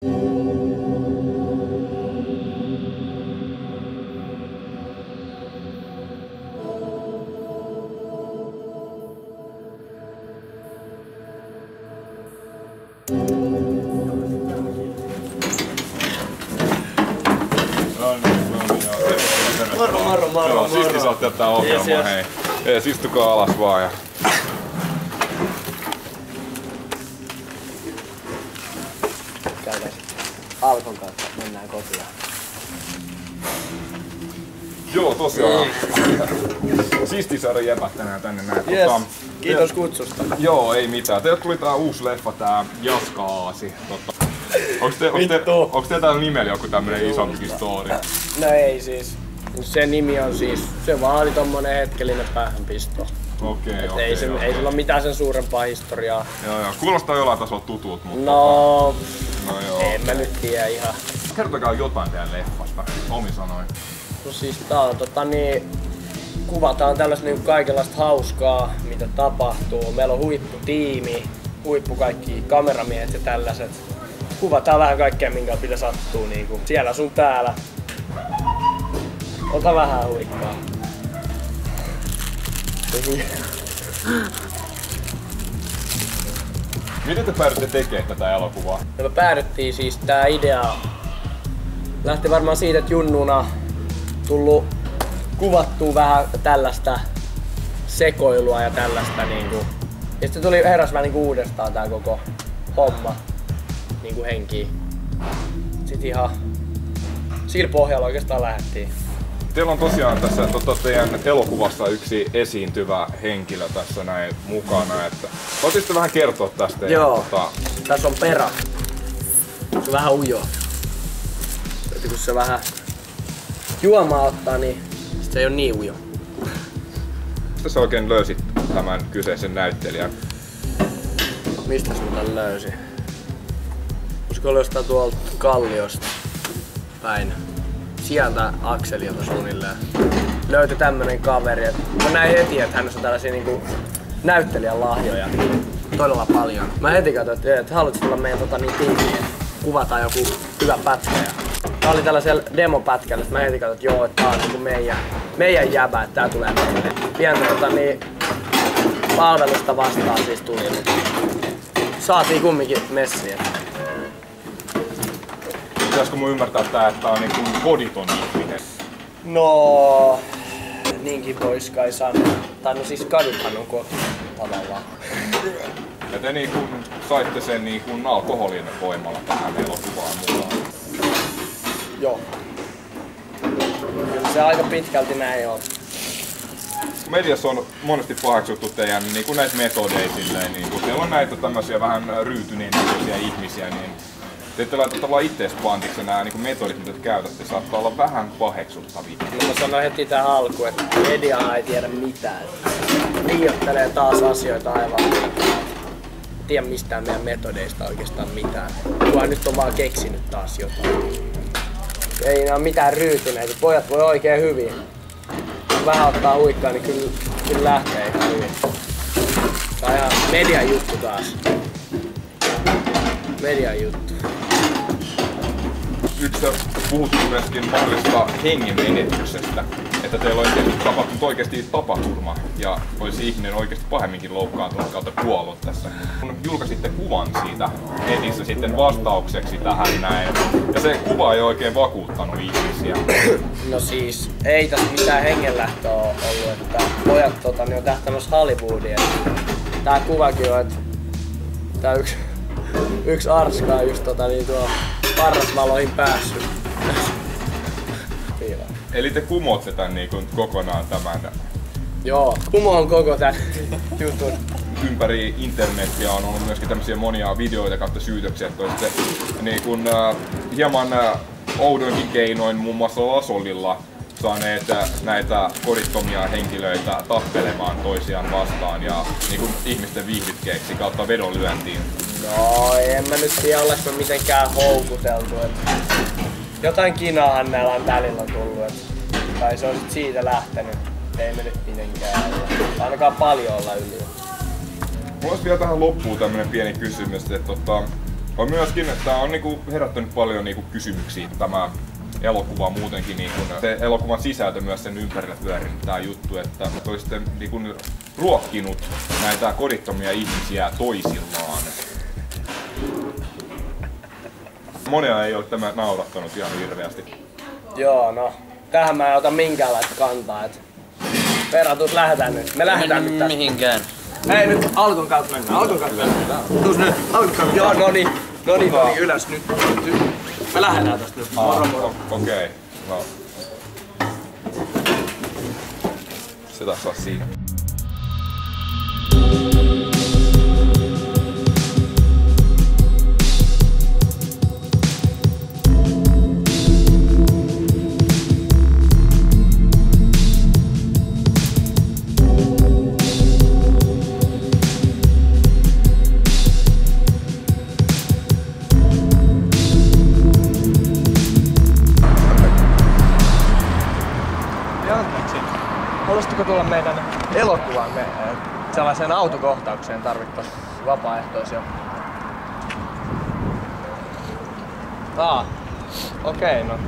Moro. Siisti sä oot tätä ohjelmaa, hei. Ees, istukaa alas vaan ja... Käydään Alkon kanssa, mennään kotiin. Joo, tosiaan. Siisti saada jäbät tänään tänne näin. Yes. Kiitos kutsusta. Joo, ei mitään. Teille tuli tää uusi leffa, tää Jaska-aasi. Onks teillä täällä nimellä joku tämmönen isompi story? No ei siis. Se nimi on siis, se vaan oli tommonen hetkellinen päähänpisto. Okei. Ei sillä ole mitään sen suurempaa historiaa. Joo. Kuulostaa jollain tasolla tutut, mutta... No joo. En mä nyt tiedä ihan. Kertokaa jotain teidän leffasta, omin sanoin. No siis tää on kuvataan tällaista niinku kaikenlaista hauskaa, mitä tapahtuu. Meillä on huipputiimi, kaikki kameramiehet ja tällaiset. Kuvataan vähän kaikkea, minkä pitää sattuu niinku siellä sun täällä. Ota vähän huikkaa. Miten te päädytte tekemään tätä elokuvaa? No me päädyttiin siis, tää idea lähti varmaan siitä, että junnuna tullut kuvattua vähän tällaista sekoilua ja tällaista niinku. Ja sitten heräs vähän niinku uudestaan tää koko homma niinku henkiin. Sitten ihan sillä pohjalla oikeastaan lähdettiin. Teillä on tosiaan tässä teidän elokuvassa yksi esiintyvä henkilö tässä näin mukana. Voisitte vähän kertoa tästä? Joo, tässä on Pera. Se on vähän ujo. Kun se vähän juomaa ottaa, niin se ei ole niin ujo. Mistä sä oikein löysit tämän kyseisen näyttelijän? Mistä sä tämän löysin? Olisiko löytää tuolta Kalliosta päin? Sieltä Akselilta suunnilleen löytyi tämmönen kaveri. Mä näin heti, että hänessä on tällaisia niinku näyttelijän lahjoja todella paljon. Mä heti katsoin, että haluatko tulla meidän tiimiin, kuvataan joku hyvä pätkä. Tää oli tällaisella demopätkällä, että mä heti katsoin, että joo, että tää on niinku meidän jäbä, että tää tulee meille. Pientä palvelusta vastaan siis tuli, mutta saatiin kumminkin messiä. Pitäisikö mun ymmärtää tää, että tää on niinku koditon ihminen? No, niinkin vois kai sanoa. Tai no siis kaduthan on koti tavallaan. Ja te niinku saitte sen niinku alkoholin voimalla tähän elokuvaan mukaan. Joo. Kyllä se aika pitkälti näin on. Mediassa on monesti pahaksuttu teidän niinku näitä metodeja silleen, niinku teillä on näitä tämmösiä vähän ryytyneen näköisiä ihmisiä, niin te ette laita tavallaan ittees pantiksi nämä niin metodit, mitä te käytätte, saattaa olla vähän paheksuttavia. Mä sanoin heti tähän alkuun, että media ei tiedä mitään. Liioittelee taas asioita aivan. En tiedä mistään meidän metodeista oikeastaan mitään. Kunhan nyt on vaan keksinyt taas jotain. Ei ne ole mitään ryytyneitä. Pojat voi oikein hyvin. Kun vähän ottaa huikkaa, niin kyllä lähtee ihan hyvin. Tää on ihan median juttu taas. Median juttu. Yksi puhuttu myöskin mahdollisesta hengenmenetyksestä, että teillä on tapahtunut oikeasti tapaturma ja olisi ihminen oikeasti pahemminkin loukkaantunut kautta kuollut tässä. Kun julkaisitte kuvan siitä netissä sitten vastaukseksi tähän näin, ja se kuva ei oikein vakuuttanut ihmisiä. No siis, ei tässä mitään hengenlähtöä ole ollut, että pojat on tähtämässä Hollywoodiin. Tää kuvakin on, että tää yksi arska on just tuo parrasvaloihin päässyt. Eli te kumoatte tän niinku kokonaan tämän? Joo, kumoon koko tän jutun. Ympäri internetiä on ollut myöskin tämmöisiä monia videoita kautta syytöksiä, että olisitte niinku, hieman oudoinkin keinoin, muun muassa Lasolilla, saaneet näitä kodittomia henkilöitä tappelemaan toisiaan vastaan ja niinku ihmisten viihdykkeeksi kautta vedonlyöntiin. No en mä nyt tiedä, ollaanko me mitenkään houkuteltu. Jotain kinaahan näillä on välillä tullut. Tai se on sit siitä lähtenyt. Ei me nyt mitenkään olla. Ainakaan paljon olla yli. Mulla olisi vielä tähän loppuun tämmönen pieni kysymys, että On myöskin, että tää on niinku herättänyt paljon niinku kysymyksiä tämä elokuva muutenkin, niinku, se elokuvan sisältö myös sen ympärillä pyörinyt tää juttu, että olisitte niinku ruokkinut näitä kodittomia ihmisiä toisillaan. Monia ei ole tämä naurattanut ihan hirveästi. Joo, no. Tähän mä en ota minkäänlaista kantaa, et Verratus, lähdetään nyt. Me lähdetään nyt tästä. Mihinkään. Hei nyt Alkon kautta mennään. Alkon kautta mennään. Tuus nyt. Alkon kautta. Joo, noniin, ylös nyt. Me lähdetään tästä nyt. Moro moro. Okei. No. Se taisi olla siinä. Haluaisitko tulla meidän elokuvaan? Me sellaiseen autokohtaukseen tarvittaisiin vapaaehtoisia. Okei, no.